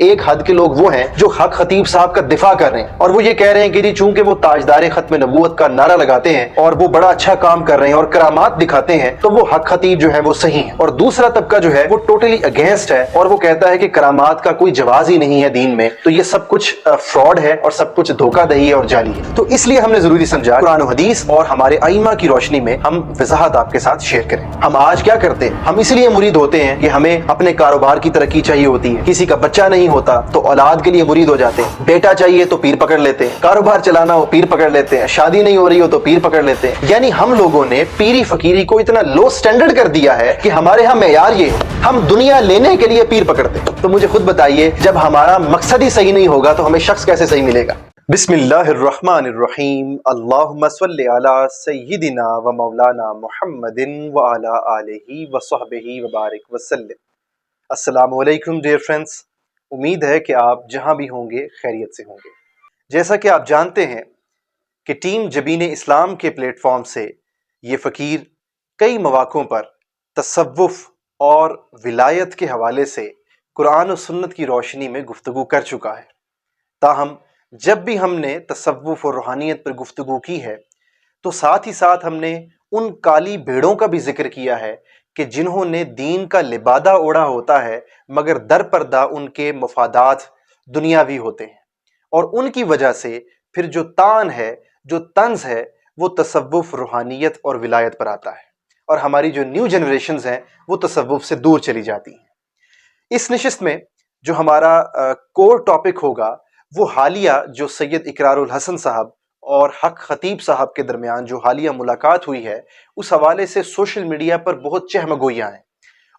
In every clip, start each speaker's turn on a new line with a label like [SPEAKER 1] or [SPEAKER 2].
[SPEAKER 1] ایک حد کے لوگ وہ ہیں جو حق خطیب صاحب کا دفاع کر رہے ہیں اور وہ یہ کہہ رہے ہیں کہ جی چونکہ وہ تاجدار ختم نبوت کا نعرہ لگاتے ہیں اور وہ بڑا اچھا کام کر رہے ہیں اور کرامات دکھاتے ہیں تو وہ حق خطیب جو ہے وہ صحیح ہے، اور دوسرا طبقہ جو ہے وہ ٹوٹلی اگینسٹ ہے اور وہ کہتا ہے کہ کرامات کا کوئی جواز ہی نہیں ہے دین میں، تو یہ سب کچھ فراڈ ہے اور سب کچھ دھوکہ دہی ہے اور جعلی ہے۔ تو اس لیے ہم نے ضروری سمجھا قرآن و حدیث اور ہمارے ائمہ کی روشنی میں ہم وضاحت آپ کے ساتھ شیئر کریں۔ ہم آج کیا کرتے ہیں، ہم اس لیے مرید ہوتے ہیں کہ ہمیں اپنے کاروبار کی ترقی چاہیے ہوتی ہے، کسی کا بچہ نہیں ہوتا تو اولاد کے لیے مرید ہو جاتے ہیں، بیٹا چاہیے تو پیر پکڑ لیتے ہیں، کاروبار چلانا ہو پیر پکڑ لیتے ہیں، شادی نہیں ہو رہی ہو تو پیر پکڑ لیتے ہیں۔ یعنی ہم لوگوں نے پیری فقیری کو اتنا لو سٹینڈرڈ کر دیا ہے کہ ہمارے ہاں معیار یہ ہے، ہم دنیا لینے کے لیے پیر پکڑتے ہیں۔ تو مجھے خود بتائیے جب ہمارا مقصد ہی صحیح نہیں ہوگا تو ہمیں شخص کیسے صحیح ملے گا؟ بسم اللہ الرحمن الرحیم، اللہم صلی علی سیدنا و مولانا محمد وعلی آلہ وصحبہ وبارک وسلم۔ السلام علیکم ڈیئر فرینڈس، امید ہے کہ آپ جہاں بھی ہوں گے خیریت سے ہوں گے۔ جیسا کہ آپ جانتے ہیں کہ ٹیم جبین اسلام کے پلیٹ فارم سے یہ فقیر کئی مواقعوں پر تصوف اور ولایت کے حوالے سے قرآن و سنت کی روشنی میں گفتگو کر چکا ہے۔ تاہم جب بھی ہم نے تصوف اور روحانیت پر گفتگو کی ہے تو ساتھ ہی ساتھ ہم نے ان کالی بھیڑوں کا بھی ذکر کیا ہے کہ جنہوں نے دین کا لبادہ اوڑھا ہوتا ہے مگر در پردہ ان کے مفادات دنیاوی ہوتے ہیں، اور ان کی وجہ سے پھر جو تان ہے، جو طنز ہے، وہ تصوف، روحانیت اور ولایت پر آتا ہے، اور ہماری جو نیو جنریشنز ہیں وہ تصوف سے دور چلی جاتی ہیں۔ اس نشست میں جو ہمارا کور ٹاپک ہوگا وہ حالیہ جو سید اقرار الحسن صاحب اور حق خطیب صاحب کے درمیان جو حالیہ ملاقات ہوئی ہے، اس حوالے سے سوشل میڈیا پر بہت چہمگوئیاں ہیں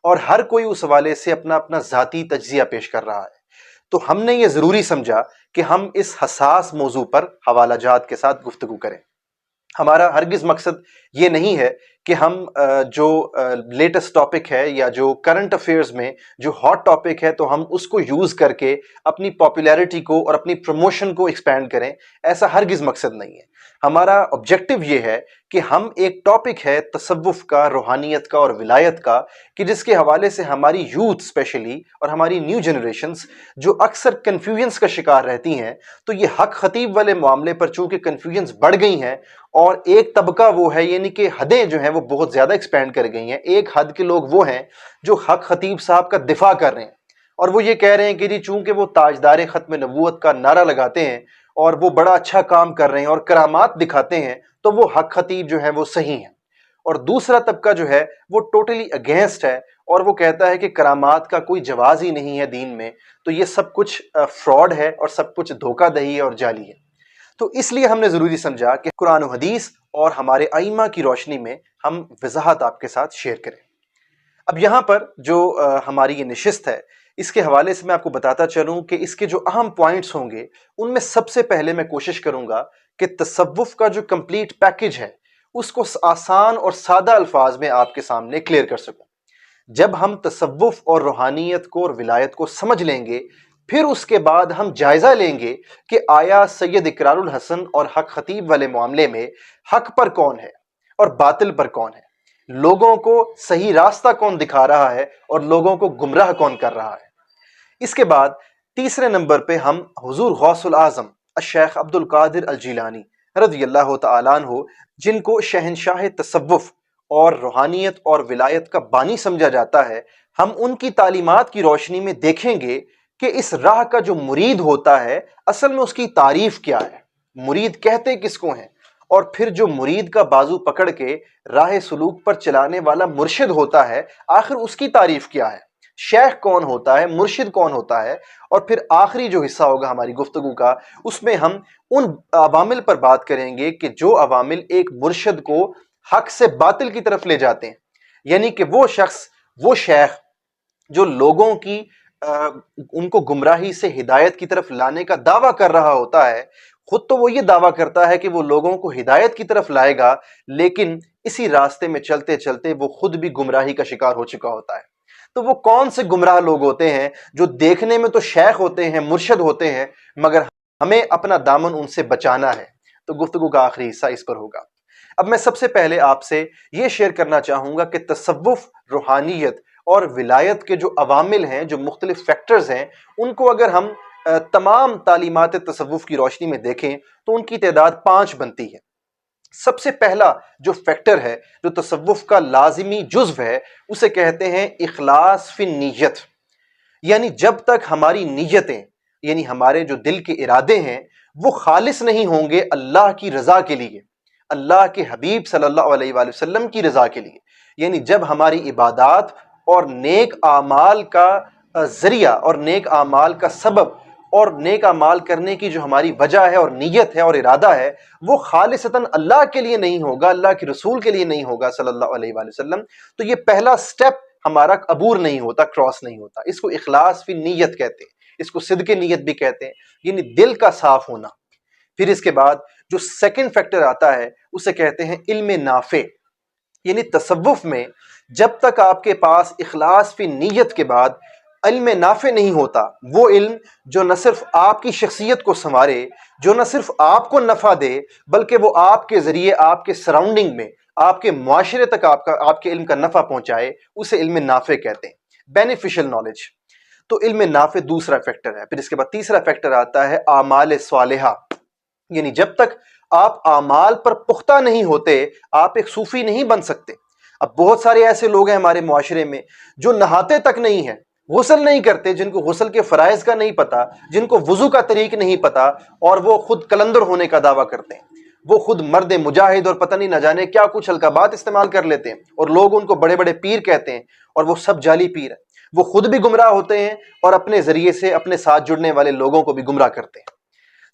[SPEAKER 1] اور ہر کوئی اس حوالے سے اپنا اپنا ذاتی تجزیہ پیش کر رہا ہے۔ تو ہم نے یہ ضروری سمجھا کہ ہم اس حساس موضوع پر حوالہ جات کے ساتھ گفتگو کریں۔ ہمارا ہرگز مقصد یہ نہیں ہے کہ ہم جو لیٹسٹ ٹاپک ہے یا جو کرنٹ افیئرز میں جو ہاٹ ٹاپک ہے تو ہم اس کو یوز کر کے اپنی پاپولیرٹی کو اور اپنی پروموشن کو ایکسپینڈ کریں، ایسا ہرگز مقصد نہیں ہے۔ ہمارا آبجیکٹو یہ ہے کہ ہم ایک ٹاپک ہے تصوف کا، روحانیت کا اور ولایت کا، کہ جس کے حوالے سے ہماری یوتھ اسپیشلی اور ہماری نیو جنریشنز جو اکثر کنفیوژنس کا شکار رہتی ہیں، تو یہ حق خطیب والے معاملے پر چونکہ کنفیوژنس بڑھ گئی ہیں اور ایک طبقہ وہ ہے، یعنی کہ حدیں جو ہیں وہ بہت زیادہ ایکسپینڈ کر گئی ہیں۔ ایک حد کے لوگ وہ ہیں جو حق خطیب صاحب کا دفاع کر رہے ہیں اور وہ یہ کہہ رہے ہیں کہ جی چونکہ وہ تاجدار ختم نبوت کا نعرہ لگاتے ہیں اور وہ بڑا اچھا کام کر رہے ہیں اور کرامات دکھاتے ہیں تو وہ حق خطیب جو ہے وہ صحیح ہیں، اور دوسرا طبقہ جو ہے وہ ٹوٹلی اگینسٹ ہے اور وہ کہتا ہے کہ کرامات کا کوئی جواز ہی نہیں ہے دین میں، تو یہ سب کچھ فراڈ ہے اور سب کچھ دھوکہ دہی ہے اور جعلی ہے۔ تو اس لیے ہم نے ضروری سمجھا کہ قرآن و حدیث اور ہمارے ائمہ کی روشنی میں ہم وضاحت آپ کے ساتھ شیئر کریں۔ اب یہاں پر جو ہماری یہ نشست ہے، اس کے حوالے سے میں آپ کو بتاتا چلوں کہ اس کے جو اہم پوائنٹس ہوں گے ان میں سب سے پہلے میں کوشش کروں گا کہ تصوف کا جو کمپلیٹ پیکج ہے اس کو آسان اور سادہ الفاظ میں آپ کے سامنے کلیئر کر سکوں۔ جب ہم تصوف اور روحانیت کو اور ولایت کو سمجھ لیں گے، پھر اس کے بعد ہم جائزہ لیں گے کہ آیا سید اقرار الحسن اور حق خطیب والے معاملے میں حق پر کون ہے اور باطل پر کون ہے، لوگوں کو صحیح راستہ کون دکھا رہا ہے اور لوگوں کو گمراہ کون کر رہا ہے۔ اس کے بعد تیسرے نمبر پہ ہم حضور غوث العظم الشیخ عبد القادر الجیلانی رضی اللہ تعالیٰ عنہ، جن کو شہنشاہ تصوف اور روحانیت اور ولایت کا بانی سمجھا جاتا ہے، ہم ان کی تعلیمات کی روشنی میں دیکھیں گے کہ اس راہ کا جو مرید ہوتا ہے اصل میں اس کی تعریف کیا ہے، مرید کہتے کس کو ہیں، اور پھر جو مرید کا بازو پکڑ کے راہ سلوک پر چلانے والا مرشد ہوتا ہے آخر اس کی تعریف کیا ہے، شیخ کون ہوتا ہے، مرشد کون ہوتا ہے، اور پھر آخری جو حصہ ہوگا ہماری گفتگو کا اس میں ہم ان عوامل پر بات کریں گے کہ جو عوامل ایک مرشد کو حق سے باطل کی طرف لے جاتے ہیں، یعنی کہ وہ شخص، وہ شیخ جو لوگوں کی ان کو گمراہی سے ہدایت کی طرف لانے کا دعویٰ کر رہا ہوتا ہے، خود تو وہ یہ دعویٰ کرتا ہے کہ وہ لوگوں کو ہدایت کی طرف لائے گا، لیکن اسی راستے میں چلتے چلتے وہ خود بھی گمراہی کا شکار ہو چکا ہوتا ہے۔ تو وہ کون سے گمراہ لوگ ہوتے ہیں جو دیکھنے میں تو شیخ ہوتے ہیں، مرشد ہوتے ہیں، مگر ہمیں اپنا دامن ان سے بچانا ہے؟ تو گفتگو کا آخری حصہ اس پر ہوگا۔ اب میں سب سے پہلے آپ سے یہ شیئر کرنا چاہوں گا کہ تصوف، روحانیت اور ولایت کے جو عوامل ہیں، جو مختلف فیکٹرز ہیں، ان کو اگر ہم تمام تعلیمات تصوف کی روشنی میں دیکھیں تو ان کی تعداد 5 بنتی ہے۔ سب سے پہلا جو فیکٹر ہے، جو تصوف کا لازمی جزو ہے، اسے کہتے ہیں اخلاص فی نیت۔ یعنی جب تک ہماری نیتیں، یعنی ہمارے جو دل کے ارادے ہیں، وہ خالص نہیں ہوں گے اللہ کی رضا کے لیے، اللہ کے حبیب صلی اللہ علیہ وآلہ وسلم کی رضا کے لیے، یعنی جب ہماری عبادات اور نیک اعمال کا ذریعہ اور نیک اعمال کا سبب اور نیک اعمال کرنے کی جو ہماری وجہ ہے اور نیت ہے اور ارادہ ہے، وہ خالصتاً اللہ کے لیے نہیں ہوگا، اللہ کے رسول کے لیے نہیں ہوگا صلی اللہ علیہ وآلہ وسلم، تو یہ پہلا سٹیپ ہمارا عبور نہیں ہوتا، کراس نہیں ہوتا۔ اس کو اخلاص فی نیت کہتے ہیں، اس کو صدق نیت بھی کہتے ہیں، یعنی دل کا صاف ہونا۔ پھر اس کے بعد جو سیکنڈ فیکٹر آتا ہے اسے کہتے ہیں علم نافع۔ یعنی تصوف میں جب تک آپ کے پاس اخلاص فی نیت کے بعد علم نافع نہیں ہوتا، وہ علم جو نہ صرف آپ کی شخصیت کو سنوارے، جو نہ صرف آپ کو نفع دے، بلکہ وہ آپ کے ذریعے آپ کے سراؤنڈنگ میں، آپ کے معاشرے تک آپ کے علم کا نفع پہنچائے، اسے علم نافع کہتے ہیں، بینیفیشل نالج۔ تو علم نافع دوسرا فیکٹر ہے۔ پھر اس کے بعد تیسرا فیکٹر آتا ہے اعمال صالحہ۔ یعنی جب تک آپ اعمال پر پختہ نہیں ہوتے، آپ ایک صوفی نہیں بن سکتے۔ اب بہت سارے ایسے لوگ ہیں ہمارے معاشرے میں جو نہاتے تک نہیں ہیں، غسل نہیں کرتے، جن کو غسل کے فرائض کا نہیں پتا، جن کو وضو کا طریق نہیں پتا، اور وہ خود کلندر ہونے کا دعویٰ کرتے ہیں، وہ خود مرد مجاہد اور پتہ نہیں نہ جانے کیا کچھ القابات استعمال کر لیتے ہیں، اور لوگ ان کو بڑے بڑے پیر کہتے ہیں، اور وہ سب جعلی پیر ہیں۔ وہ خود بھی گمراہ ہوتے ہیں اور اپنے ذریعے سے اپنے ساتھ جڑنے والے لوگوں کو بھی گمراہ کرتے ہیں۔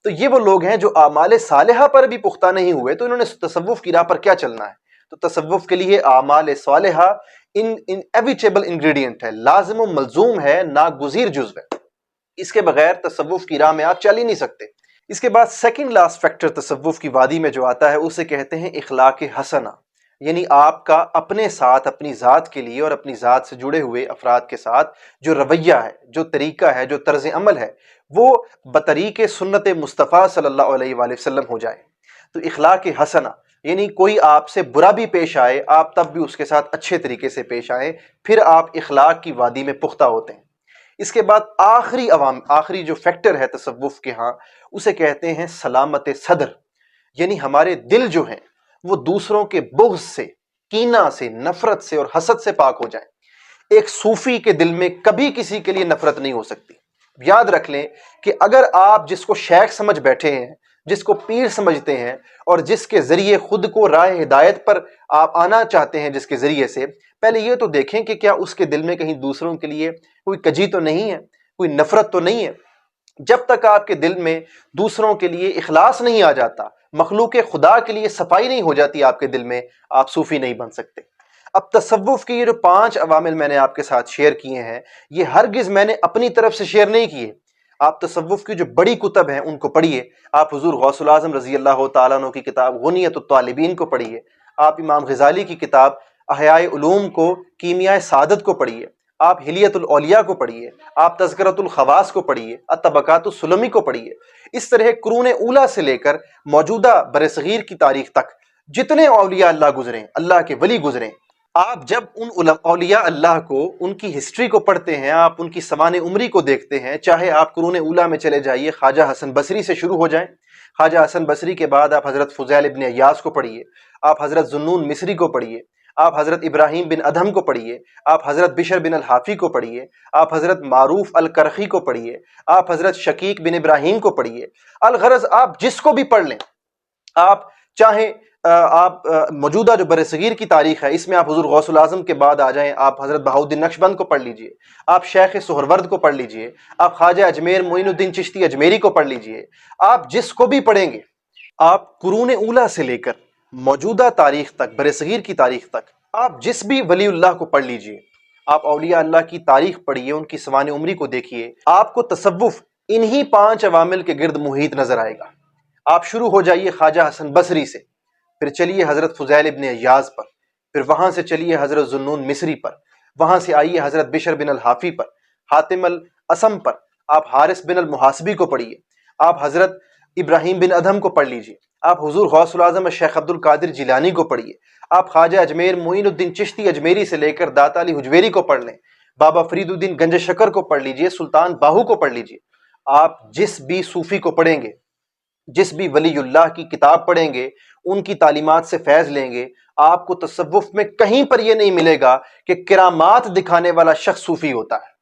[SPEAKER 1] تو یہ وہ لوگ ہیں جو اعمال صالحہ پر بھی پختہ نہیں ہوئے، تو انہوں نے تصوف کی راہ پر کیا چلنا ہے؟ تو تصوف کے لیے اعمال صالحہ انیویٹیبل انگریڈینٹ ہے، لازم و ملزوم ہے، ناگزیر جزو ہے۔ اس کے بغیر تصوف کی راہ میں آپ چل ہی نہیں سکتے۔ اس کے بعد سیکنڈ لاسٹ فیکٹر تصوف کی وادی میں جو آتا ہے اسے کہتے ہیں اخلاق حسنہ۔ یعنی آپ کا اپنے ساتھ، اپنی ذات کے لیے اور اپنی ذات سے جڑے ہوئے افراد کے ساتھ جو رویہ ہے، جو طریقہ ہے، جو طرز عمل ہے، وہ بطریق سنت مصطفیٰ صلی اللہ علیہ وآلہ وسلم ہو جائے۔ تو اخلاق حسنہ یعنی کوئی آپ سے برا بھی پیش آئے، آپ تب بھی اس کے ساتھ اچھے طریقے سے پیش آئیں، پھر آپ اخلاق کی وادی میں پختہ ہوتے ہیں۔ اس کے بعد آخری جو فیکٹر ہے تصوف کے ہاں اسے کہتے ہیں سلامت صدر۔ یعنی ہمارے دل جو ہیں وہ دوسروں کے بغض سے، کینہ سے، نفرت سے اور حسد سے پاک ہو جائیں۔ ایک صوفی کے دل میں کبھی کسی کے لیے نفرت نہیں ہو سکتی۔ یاد رکھ لیں کہ اگر آپ جس کو شیخ سمجھ بیٹھے ہیں، جس کو پیر سمجھتے ہیں، اور جس کے ذریعے خود کو راہ ہدایت پر آپ آنا چاہتے ہیں، جس کے ذریعے سے، پہلے یہ تو دیکھیں کہ کیا اس کے دل میں کہیں دوسروں کے لیے کوئی کجی تو نہیں ہے، کوئی نفرت تو نہیں ہے۔ جب تک آپ کے دل میں دوسروں کے لیے اخلاص نہیں آ جاتا، مخلوق خدا کے لیے صفائی نہیں ہو جاتی آپ کے دل میں، آپ صوفی نہیں بن سکتے۔ اب تصوف کے یہ جو 5 عوامل میں نے آپ کے ساتھ شیئر کیے ہیں، یہ ہرگز میں نے اپنی طرف سے شیئر نہیں کیے۔ آپ تصوف کی جو بڑی کتب ہیں ان کو پڑھیے، آپ حضور غوث الاعظم رضی اللہ تعالیٰ عنہ کی کتاب غنیۃ الطالبین کو پڑھیے، آپ امام غزالی کی کتاب احیاء علوم کو، کیمیائے سعادت کو پڑھیے، آپ حلیت الاولیاء کو پڑھیے، آپ تذکرۃ الخواص کو پڑھیے، الطبقات السلمی کو پڑھیے۔ اس طرح قرون اولیٰ سے لے کر موجودہ برصغیر کی تاریخ تک جتنے اولیاء اللہ گزرے، اللہ کے ولی گزرے، آپ جب ان اولیاء اللہ کو، ان کی ہسٹری کو پڑھتے ہیں، آپ ان کی سوانح عمری کو دیکھتے ہیں، چاہے آپ قرون اولیٰ میں چلے جائیے، خواجہ حسن بصری سے شروع ہو جائیں، خواجہ حسن بصری کے بعد آپ حضرت فضیل ابن عیاض کو پڑھیے، آپ حضرت ذوالنون مصری کو پڑھیے، آپ حضرت ابراہیم بن ادھم کو پڑھیے، آپ حضرت بشر بن الحافی کو پڑھیے، آپ حضرت معروف الکرخی کو پڑھیے، آپ حضرت شقیق بن ابراہیم کو پڑھیے۔ الغرض آپ جس کو بھی پڑھ لیں، آپ چاہیں آپ موجودہ جو برصغیر کی تاریخ ہے اس میں آپ حضور غوث الاعظم کے بعد آ جائیں، آپ حضرت بہاؤالدین نقشبند کو پڑھ لیجئے، آپ شیخ سہرورد کو پڑھ لیجئے، آپ خواجہ اجمیر معین الدین چشتی اجمیری کو پڑھ لیجئے، آپ جس کو بھی پڑھیں گے، آپ قرون اولیٰ سے لے کر موجودہ تاریخ تک، برصغیر کی تاریخ تک، آپ جس بھی ولی اللہ کو پڑھ لیجئے، آپ اولیاء اللہ کی تاریخ پڑھیے، ان کی سوانح عمری کو دیکھیے، آپ کو تصوف انہی 5 عوامل کے گرد محیط نظر آئے گا۔ آپ شروع ہو جائیے خواجہ حسن بصری سے، پھر چلیے حضرت فضیل ابن عیاض پر، پھر وہاں سے چلیے حضرت ذوالنون مصری پر، وہاں سے آئیے حضرت بشر بن الحافی پر، حاتم الاسم پر، آپ حارث بن المحاسبی کو پڑھیے، آپ حضرت ابراہیم بن ادھم کو پڑھ لیجئے، آپ حضور غوث العظم شیخ عبد القادر جیلانی کو پڑھیے، آپ خواجہ اجمیر معین الدین چشتی اجمیری سے لے کر داتا علی حجویری کو پڑھ لیں، بابا فرید الدین گنج شکر کو پڑھ لیجئے، سلطان باہو کو پڑھ لیجئے۔ آپ جس بھی صوفی کو پڑھیں گے، جس بھی ولی اللہ کی کتاب پڑھیں گے، ان کی تعلیمات سے فیض لیں گے، آپ کو تصوف میں کہیں پر یہ نہیں ملے گا کہ کرامات دکھانے والا شخص صوفی ہوتا ہے۔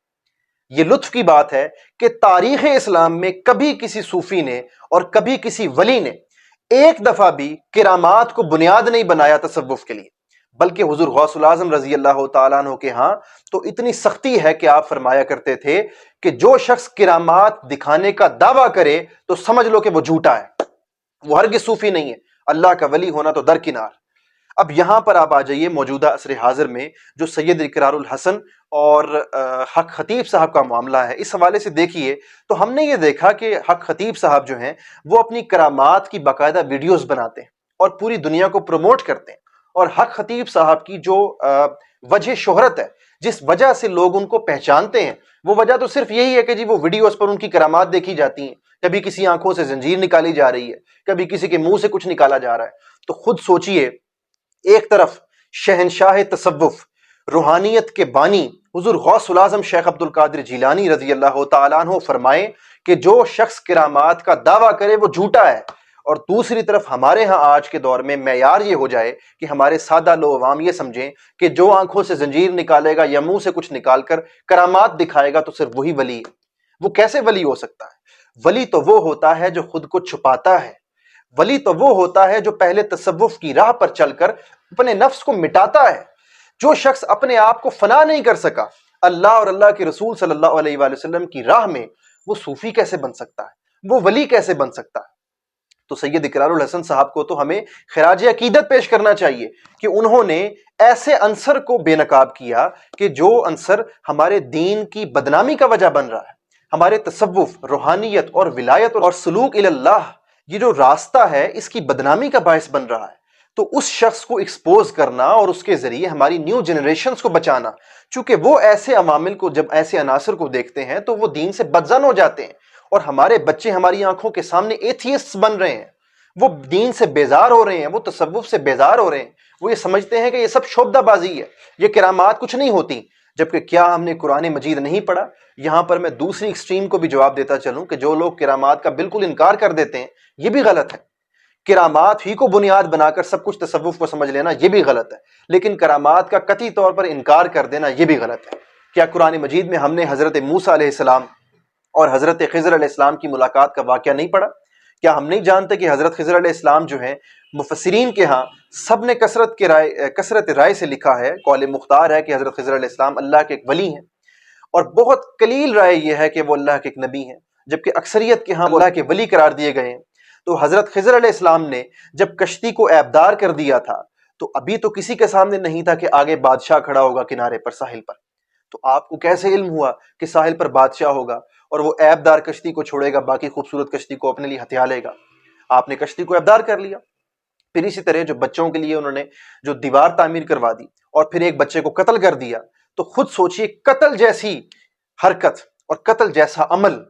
[SPEAKER 1] یہ لطف کی بات ہے کہ تاریخ اسلام میں کبھی کسی صوفی نے اور کبھی کسی ولی نے ایک دفعہ بھی کرامات کو بنیاد نہیں بنایا تصوف کے لیے، بلکہ حضور غوث العظم رضی اللہ تعالیٰ عنہ کے ہاں تو اتنی سختی ہے کہ آپ فرمایا کرتے تھے کہ جو شخص کرامات دکھانے کا دعویٰ کرے تو سمجھ لو کہ وہ جھوٹا ہے، وہ ہرگز صوفی نہیں ہے، اللہ کا ولی ہونا تو درکنار۔ اب یہاں پر آپ آ جائیے موجودہ عصر حاضر میں جو سید اقرار الحسن اور حق خطیب صاحب کا معاملہ ہے، اس حوالے سے دیکھیے تو ہم نے یہ دیکھا کہ حق خطیب صاحب جو ہیں وہ اپنی کرامات کی باقاعدہ ویڈیوز بناتے ہیں اور پوری دنیا کو پروموٹ کرتے ہیں، اور حق خطیب صاحب کی جو وجہ شہرت ہے، جس وجہ سے لوگ ان کو پہچانتے ہیں، وہ وجہ تو صرف یہی ہے کہ جی وہ ویڈیوز پر ان کی کرامات دیکھی جاتی ہیں، کبھی کسی آنکھوں سے زنجیر نکالی جا رہی ہے، کبھی کسی کے منہ سے کچھ نکالا جا رہا ہے۔ تو خود سوچئے، ایک طرف شہنشاہ تصوف، روحانیت کے بانی حضور غوث العظم شیخ عبد القادر جیلانی رضی اللہ تعالیٰ عنہ فرمائے کہ جو شخص کرامات کا دعویٰ کرے وہ جھوٹا ہے، اور دوسری طرف ہمارے ہاں آج کے دور میں معیار یہ ہو جائے کہ ہمارے سادہ لو عوام یہ سمجھیں کہ جو آنکھوں سے زنجیر نکالے گا یا منہ سے کچھ نکال کر کرامات دکھائے گا تو صرف وہی ولی ہے۔ وہ کیسے ولی ہو سکتا ہے؟ ولی تو وہ ہوتا ہے جو خود کو چھپاتا ہے، ولی تو وہ ہوتا ہے جو پہلے تصوف کی راہ پر چل کر اپنے نفس کو مٹاتا ہے۔ جو شخص اپنے آپ کو فنا نہیں کر سکا اللہ اور اللہ کے رسول صلی اللہ علیہ وآلہ وسلم کی راہ میں، وہ صوفی کیسے بن سکتا ہے؟ وہ ولی کیسے بن سکتا ہے؟ تو سید اقرار الحسن صاحب کو تو ہمیں خراج عقیدت پیش کرنا چاہیے کہ انہوں نے ایسے عنصر کو بے نقاب کیا کہ جو عنصر ہمارے دین کی بدنامی کا وجہ بن رہا ہے۔ ہمارے تصوف، روحانیت اور ولایت اور سلوک اللہ، یہ جو راستہ ہے اس کی بدنامی کا باعث بن رہا ہے۔ تو اس شخص کو ایکسپوز کرنا اور اس کے ذریعے ہماری نیو جنریشنز کو بچانا، چونکہ وہ ایسے عوامل کو، جب ایسے عناصر کو دیکھتے ہیں تو وہ دین سے بدظن ہو جاتے ہیں، اور ہمارے بچے ہماری آنکھوں کے سامنے ایتھیسٹ بن رہے ہیں، وہ دین سے بیزار ہو رہے ہیں، وہ تصوف سے بیزار ہو رہے ہیں، وہ یہ سمجھتے ہیں کہ یہ سب شعبدہ بازی ہے، یہ کرامات کچھ نہیں ہوتی، جبکہ کیا ہم نے قرآن مجید نہیں پڑھا؟ یہاں پر میں دوسری ایکسٹریم کو بھی جواب دیتا چلوں کہ جو لوگ کرامات کا بالکل انکار کر دیتے ہیں، یہ بھی غلط ہے۔ کرامات ہی کو بنیاد بنا کر سب کچھ تصوف کو سمجھ لینا یہ بھی غلط ہے، لیکن کرامات کا قطعی طور پر انکار کر دینا یہ بھی غلط ہے۔ کیا قرآن مجید میں ہم نے حضرت موسیٰ علیہ السلام اور حضرت خضر علیہ السلام کی ملاقات کا واقعہ نہیں پڑھا؟ کیا ہم نہیں جانتے کہ حضرت خضر علیہ السلام جو ہیں مفسرین کے ہاں سب نے کثرت رائے سے لکھا ہے، قول مختار ہے کہ حضرت خضر علیہ السلام اللہ کے ایک ولی ہیں، اور بہت قلیل رائے یہ ہے کہ وہ اللہ کے ایک نبی ہیں، جبکہ اکثریت کے ہاں وہ اللہ کے ولی قرار دیے گئے ہیں۔ تو حضرت خضر علیہ السلام نے جب کشتی کو عیبدار کر دیا تھا تو ابھی تو کسی کے سامنے نہیں تھا کہ آگے بادشاہ کھڑا ہوگا کنارے پر، ساحل پر، تو آپ کو کیسے علم ہوا کہ ساحل پر بادشاہ ہوگا اور وہ عیبدار کشتی کو چھوڑے گا، باقی خوبصورت کشتی کو اپنے لیے ہتھیا لے گا؟ آپ نے کشتی کو عیبدار کر لیا۔ پھر اسی طرح جو بچوں کے لیے انہوں نے جو دیوار تعمیر کروا دی اور پھر ایک بچے کو قتل کر دیا، تو خود سوچئے قتل جیسی حرکت اور قتل جیسا عمل،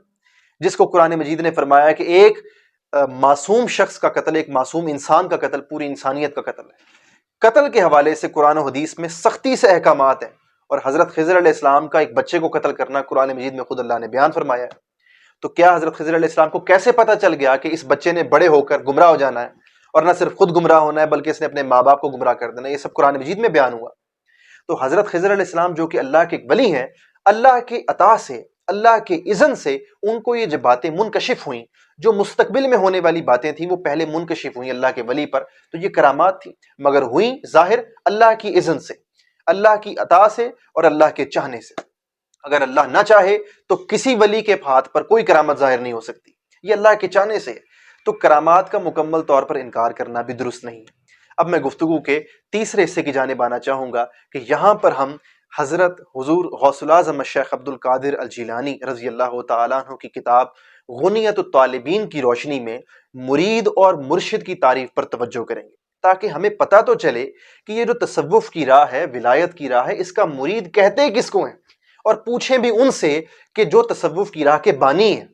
[SPEAKER 1] جس کو قرآن مجید نے فرمایا کہ ایک معصوم شخص کا قتل، ایک معصوم انسان کا قتل پوری انسانیت کا قتل ہے۔ قتل کے حوالے سے قرآن و حدیث میں سختی سے احکامات ہیں، اور حضرت خضر علیہ السلام کا ایک بچے کو قتل کرنا قرآن مجید میں خود اللہ نے بیان فرمایا ہے۔ تو کیا حضرت خضر علیہ السلام کو کیسے پتہ چل گیا کہ اس بچے نے بڑے ہو کر گمراہ ہو جانا ہے، اور نہ صرف خود گمراہ ہونا ہے بلکہ اس نے اپنے ماں باپ کو گمراہ کر دینا؟ یہ سب قرآن مجید میں بیان ہوا۔ تو حضرت خضر علیہ السلام جو کہ اللہ کے ایک ولی ہیں، اللہ کی عطا سے، اللہ کے اذن سے ان کو یہ جب باتیں منکشف ہوئیں، جو مستقبل میں ہونے والی باتیں تھیں وہ پہلے منکشف ہوئیں اللہ کے ولی پر، تو یہ کرامات تھیں، مگر ہوئیں ظاہر اللہ کی اذن سے، اللہ کی عطا سے اور اللہ کے چاہنے سے۔ اگر اللہ نہ چاہے تو کسی ولی کے ہاتھ پر کوئی کرامت ظاہر نہیں ہو سکتی، یہ اللہ کے چاہنے سے ہے۔ تو کرامات کا مکمل طور پر انکار کرنا بھی درست نہیں ہے۔ اب میں گفتگو کے تیسرے حصے کی جانب آنا چاہوں گا کہ یہاں پر ہم حضرت حضور غوث العظم شیخ عبد القادر الجیلانی رضی اللہ تعالیٰ عنہ کی کتاب غنیت الطالبین کی روشنی میں مرید اور مرشد کی تعریف پر توجہ کریں گے، تاکہ ہمیں پتہ تو چلے کہ یہ جو تصوف کی راہ ہے، ولایت کی راہ ہے، اس کا مرید کہتے کس کو ہیں، اور پوچھیں بھی ان سے کہ جو تصوف کی راہ کے بانی ہیں،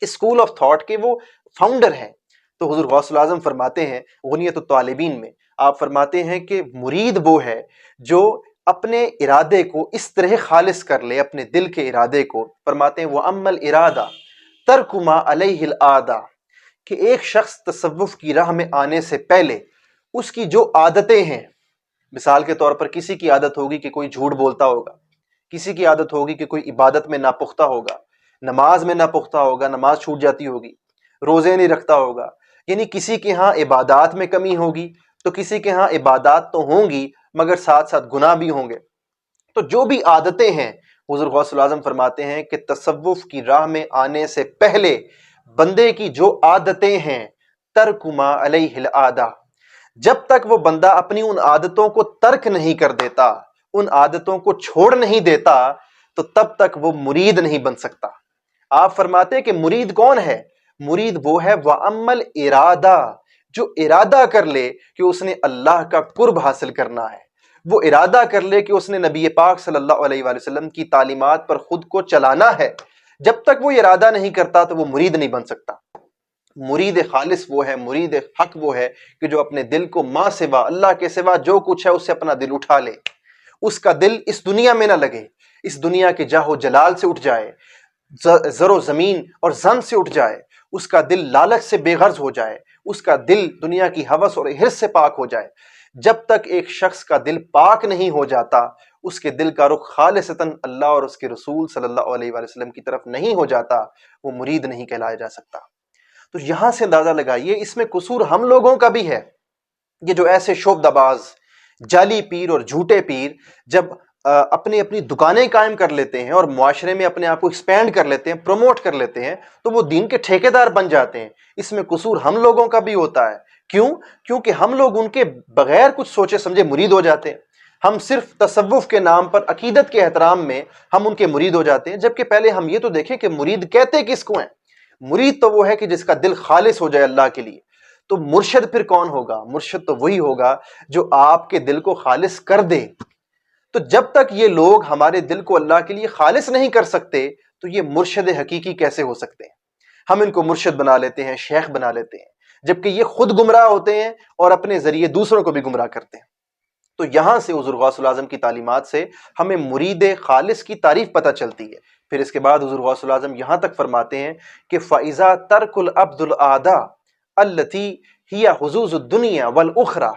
[SPEAKER 1] اسکول آف تھاٹ کے وہ فاؤنڈر ہیں، تو حضور غوث الاعظم فرماتے ہیں غنیت الطالبین میں، آپ فرماتے ہیں کہ مرید وہ ہے جو اپنے ارادے کو اس طرح خالص کر لے، اپنے دل کے ارادے کو، فرماتے ہیں وَأَمَّا الْإِرَادَةُ تَرْكُ مَا عَلَيْهِ الْعَادَةُ، کہ ایک شخص تصوف کی راہ میں آنے سے پہلے اس کی جو عادتیں ہیں، مثال کے طور پر کسی کی عادت ہوگی کہ کوئی جھوٹ بولتا ہوگا، کسی کی عادت ہوگی کہ کوئی عبادت میں ناپختہ ہوگا، نماز میں ناپختہ ہوگا، نماز چھوٹ جاتی ہوگی، روزے نہیں رکھتا ہوگا، یعنی کسی کے ہاں عبادات میں کمی ہوگی تو کسی کے ہاں عبادات تو ہوں گی مگر ساتھ ساتھ گناہ بھی ہوں گے۔ تو جو بھی عادتیں ہیں، حضور غوث الاعظم فرماتے ہیں کہ تصوف کی راہ میں آنے سے پہلے بندے کی جو عادتیں ہیں، ترک ما علیہ العادہ، جب تک وہ بندہ اپنی ان عادتوں کو ترک نہیں کر دیتا، ان عادتوں کو چھوڑ نہیں دیتا، تو تب تک وہ مرید نہیں بن سکتا۔ آپ فرماتے ہیں کہ مرید کون ہے؟ مرید وہ ہے وَأَمَّا الْإِرَادَةُ، جو ارادہ کر لے کہ اس نے اللہ کا قرب حاصل کرنا ہے، وہ ارادہ کر لے کہ اس نے نبی پاک صلی اللہ علیہ وآلہ وسلم کی تعلیمات پر خود کو چلانا ہے، جب تک وہ ارادہ نہیں کرتا تو وہ مرید نہیں بن سکتا۔ مرید خالص وہ ہے، مرید حق وہ ہے کہ جو اپنے دل کو ماں سوا، اللہ کے سوا جو کچھ ہے اس سے اپنا دل اٹھا لے، اس کا دل اس دنیا میں نہ لگے، اس دنیا کے جاہ و جلال سے اٹھ جائے، زر و زمین اور زن سے اٹھ جائے، اس کا دل لالچ سے بے غرض ہو جائے، اس کا دل دنیا کی ہوس اور حرص سے پاک ہو جائے۔ جب تک ایک شخص کا دل پاک نہیں ہو جاتا، اس کے دل کا رخ خالصتاً اللہ اور اس کے رسول صلی اللہ علیہ وآلہ وسلم کی طرف نہیں ہو جاتا، وہ مرید نہیں کہلایا جا سکتا۔ تو یہاں سے اندازہ لگائیے اس میں قصور ہم لوگوں کا بھی ہے، یہ جو ایسے شعبدہ باز، جعلی پیر اور جھوٹے پیر جب اپنی دکانیں قائم کر لیتے ہیں اور معاشرے میں اپنے آپ کو ایکسپینڈ کر لیتے ہیں، پروموٹ کر لیتے ہیں، تو وہ دین کے ٹھیکیدار بن جاتے ہیں۔ اس میں قصور ہم لوگوں کا بھی ہوتا ہے۔ کیوں؟ کیونکہ ہم لوگ ان کے بغیر کچھ سوچے سمجھے مرید ہو جاتے ہیں۔ ہم صرف تصوف کے نام پر، عقیدت کے احترام میں ہم ان کے مرید ہو جاتے ہیں، جبکہ پہلے ہم یہ تو دیکھیں کہ مرید کہتے کس کو ہیں۔ مرید تو وہ ہے کہ جس کا دل خالص ہو جائے اللہ کے لیے۔ تو مرشد پھر کون ہوگا؟ مرشد تو وہی ہوگا جو آپ کے دل کو خالص کر دے۔ تو جب تک یہ لوگ ہمارے دل کو اللہ کے لیے خالص نہیں کر سکتے تو یہ مرشد حقیقی کیسے ہو سکتے ہیں؟ ہم ان کو مرشد بنا لیتے ہیں، شیخ بنا لیتے ہیں، جبکہ یہ خود گمراہ ہوتے ہیں اور اپنے ذریعے دوسروں کو بھی گمراہ کرتے ہیں۔ تو یہاں سے حضور غوث الاعظم کی تعلیمات سے ہمیں مرید خالص کی تعریف پتہ چلتی ہے۔ پھر اس کے بعد حضور غوث الاعظم یہاں تک فرماتے ہیں کہ فَإِذَا تَرْكُ الْعَبْدُ الْعَادَةَ الَّتِي هِيَ حُظُوظُ الدُّنْيَا وَالْأُخْرَى،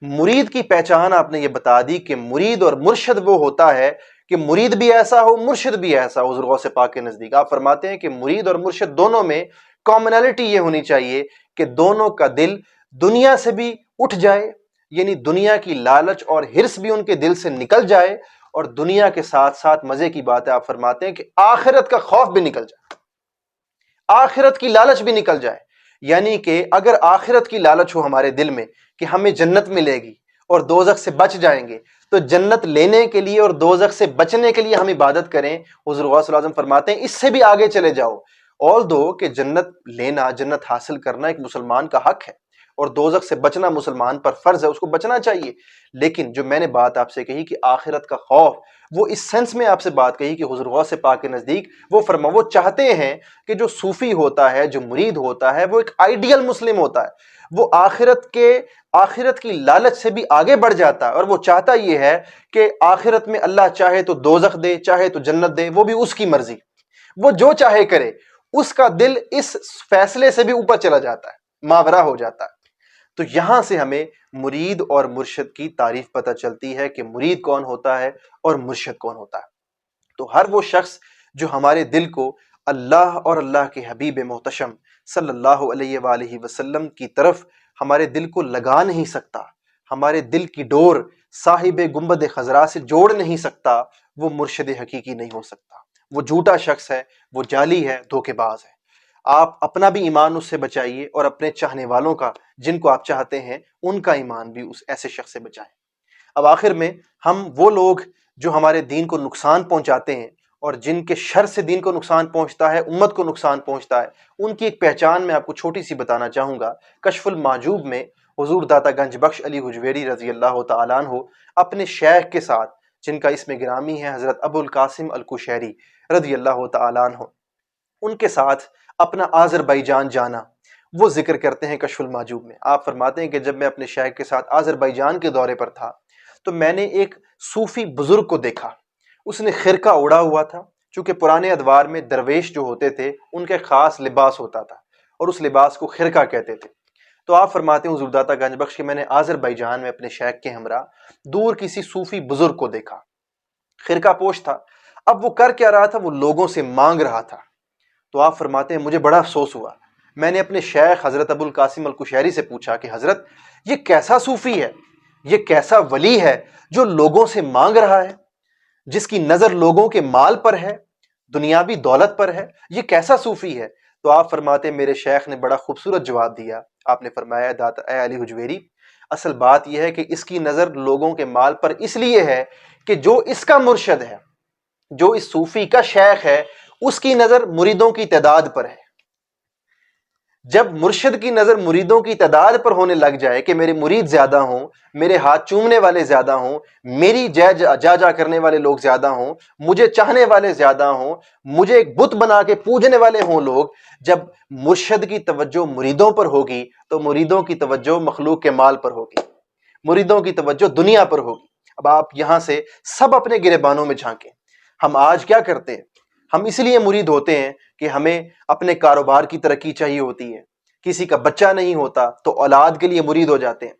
[SPEAKER 1] مرید کی پہچان آپ نے یہ بتا دی کہ مرید اور مرشد وہ ہوتا ہے کہ مرید بھی ایسا ہو، مرشد بھی ایسا ہو۔ حضور غوث پاک کے نزدیک آپ فرماتے ہیں کہ مرید اور مرشد دونوں میں کامنالٹی یہ ہونی چاہیے کہ دونوں کا دل دنیا سے بھی اٹھ جائے، یعنی دنیا کی لالچ اور حرص بھی ان کے دل سے نکل جائے، اور دنیا کے ساتھ ساتھ مزے کی بات ہے آپ فرماتے ہیں کہ آخرت کا خوف بھی نکل جائے، آخرت کی لالچ بھی نکل جائے۔ یعنی کہ اگر آخرت کی لالچ ہو ہمارے دل میں کہ ہمیں جنت ملے گی اور دوزخ سے بچ جائیں گے، تو جنت لینے کے لیے اور دوزخ سے بچنے کے لیے ہم عبادت کریں۔ حضور غوث الاعظم فرماتے ہیں اس سے بھی آگے چلے جاؤ، although کہ جنت لینا، جنت حاصل کرنا ایک مسلمان کا حق ہے اور دوزخ سے بچنا مسلمان پر فرض ہے، اس کو بچنا چاہیے، لیکن جو میں نے بات آپ سے کہی کہ آخرت کا خوف، وہ اس سینس میں آپ سے بات کہی کہ حضور غوث پاک کے نزدیک وہ چاہتے ہیں کہ جو صوفی ہوتا ہے، جو مرید ہوتا ہے، وہ ایک آئیڈیل مسلم ہوتا ہے، وہ آخرت کی لالچ سے بھی آگے بڑھ جاتا ہے، اور وہ چاہتا یہ ہے کہ آخرت میں اللہ چاہے تو دوزخ دے، چاہے تو جنت دے، وہ بھی اس کی مرضی، وہ جو چاہے کرے۔ اس کا دل اس فیصلے سے بھی اوپر چلا جاتا ہے، ماورا ہو جاتا ہے۔ تو یہاں سے ہمیں مرید اور مرشد کی تعریف پتہ چلتی ہے کہ مرید کون ہوتا ہے اور مرشد کون ہوتا ہے۔ تو ہر وہ شخص جو ہمارے دل کو اللہ اور اللہ کے حبیب محتشم صلی اللہ علیہ وآلہ وسلم کی طرف ہمارے دل کو لگا نہیں سکتا، ہمارے دل کی ڈور صاحب گنبد خضرا سے جوڑ نہیں سکتا، وہ مرشد حقیقی نہیں ہو سکتا۔ وہ جھوٹا شخص ہے، وہ جعلی ہے، دھوکے باز ہے۔ آپ اپنا بھی ایمان اس سے بچائیے اور اپنے چاہنے والوں کا، جن کو آپ چاہتے ہیں، ان کا ایمان بھی اس ایسے شخص سے بچائیں۔ اب آخر میں ہم وہ لوگ جو ہمارے دین کو نقصان پہنچاتے ہیں اور جن کے شر سے دین کو نقصان پہنچتا ہے، امت کو نقصان پہنچتا ہے، ان کی ایک پہچان میں آپ کو چھوٹی سی بتانا چاہوں گا۔ کشف المحجوب میں حضور داتا گنج بخش علی حجویری رضی اللہ تعالیٰ عنہ اپنے شیخ کے ساتھ، جن کا اسم گرامی ہے حضرت ابو القاسم القشیری رضی اللہ تعالیٰ عنہ، ان کے ساتھ اپنا آذربائیجان جانا، وہ ذکر کرتے ہیں کشف المحجوب میں. آپ فرماتے ہیں کہ جب میں اپنے شیخ کے ساتھ آذربائیجان کے دورے پر تھا تو میں نے ایک صوفی بزرگ کو دیکھا. اس نے خرقہ اڑا ہوا تھا، چونکہ پرانے ادوار میں درویش جو ہوتے تھے ان کا خاص لباس ہوتا تھا اور اس لباس کو خرقہ کہتے تھے. تو آپ فرماتے ہیں حضور داتا گنج بخش کہ میں نے آذربائیجان میں اپنے شیخ کے ہمراہ دور کسی صوفی بزرگ کو دیکھا، خرقہ پوش تھا. اب وہ کر کیا رہا تھا؟ وہ لوگوں سے مانگ رہا تھا. تو آپ فرماتے ہیں مجھے بڑا افسوس ہوا. میں نے اپنے شیخ حضرت ابو القاسم القشیری سے پوچھا کہ حضرت یہ کیسا صوفی ہے، یہ کیسا ولی ہے جو لوگوں سے مانگ رہا ہے، جس کی نظر لوگوں کے مال پر ہے، دنیاوی دولت پر ہے، یہ کیسا صوفی ہے؟ تو آپ فرماتے ہیں میرے شیخ نے بڑا خوبصورت جواب دیا. آپ نے فرمایا داتا اے علی حجویری، اصل بات یہ ہے کہ اس کی نظر لوگوں کے مال پر اس لیے ہے کہ جو اس کا مرشد ہے، جو اس صوفی کا شیخ ہے، اس کی نظر مریدوں کی تعداد پر ہے. جب مرشد کی نظر مریدوں کی تعداد پر ہونے لگ جائے کہ میرے مرید زیادہ ہوں، میرے ہاتھ چومنے والے زیادہ ہوں، میری جا کرنے والے لوگ زیادہ ہوں، مجھے چاہنے والے زیادہ ہوں، مجھے ایک بت بنا کے پوجنے والے ہوں لوگ، جب مرشد کی توجہ مریدوں پر ہوگی تو مریدوں کی توجہ مخلوق کے مال پر ہوگی، مریدوں کی توجہ دنیا پر ہوگی. اب آپ یہاں سے سب اپنے گریبانوں میں جھانکیں. ہم آج کیا کرتے ہیں؟ ہم اس لیے مرید ہوتے ہیں کہ ہمیں اپنے کاروبار کی ترقی چاہیے ہوتی ہے. کسی کا بچہ نہیں ہوتا تو اولاد کے لیے مرید ہو جاتے ہیں.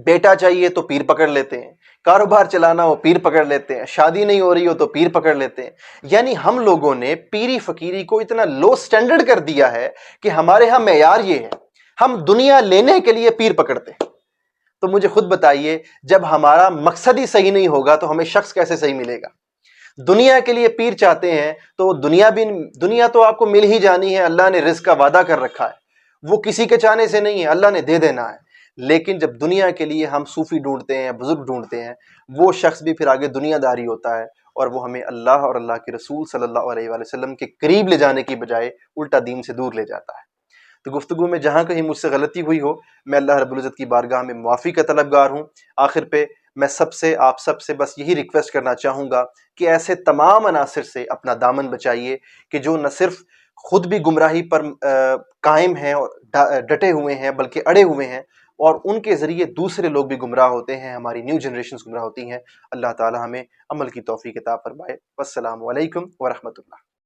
[SPEAKER 1] بیٹا چاہیے تو پیر پکڑ لیتے ہیں، کاروبار چلانا ہو پیر پکڑ لیتے ہیں، شادی نہیں ہو رہی ہو تو پیر پکڑ لیتے ہیں. یعنی ہم لوگوں نے پیری فقیری کو اتنا لو سٹینڈرڈ کر دیا ہے کہ ہمارے ہاں معیار یہ ہے، ہم دنیا لینے کے لیے پیر پکڑتے ہیں. تو مجھے خود بتائیے، جب ہمارا مقصد ہی صحیح نہیں ہوگا تو ہمیں شخص کیسے صحیح ملے گا؟ دنیا کے لیے پیر چاہتے ہیں تو دنیا تو آپ کو مل ہی جانی ہے، اللہ نے رزق کا وعدہ کر رکھا ہے، وہ کسی کے چاہنے سے نہیں ہے، اللہ نے دے دینا ہے. لیکن جب دنیا کے لیے ہم صوفی ڈھونڈتے ہیں، بزرگ ڈھونڈتے ہیں، وہ شخص بھی پھر آگے دنیا داری ہوتا ہے اور وہ ہمیں اللہ اور اللہ کے رسول صلی اللہ علیہ وآلہ وسلم کے قریب لے جانے کی بجائے الٹا دین سے دور لے جاتا ہے. تو گفتگو میں جہاں کہیں مجھ سے غلطی ہوئی ہو، میں اللہ رب العزت کی بارگاہ میں معافی کا طلبگار ہوں. آخر پہ میں آپ سب سے بس یہی ریکویسٹ کرنا چاہوں گا کہ ایسے تمام عناصر سے اپنا دامن بچائیے کہ جو نہ صرف خود بھی گمراہی پر قائم ہیں اور ڈٹے ہوئے ہیں بلکہ اڑے ہوئے ہیں، اور ان کے ذریعے دوسرے لوگ بھی گمراہ ہوتے ہیں، ہماری نیو جنریشنز گمراہ ہوتی ہیں. اللہ تعالی ہمیں عمل کی توفیق عطا فرمائے. والسلام علیکم ورحمۃ اللہ.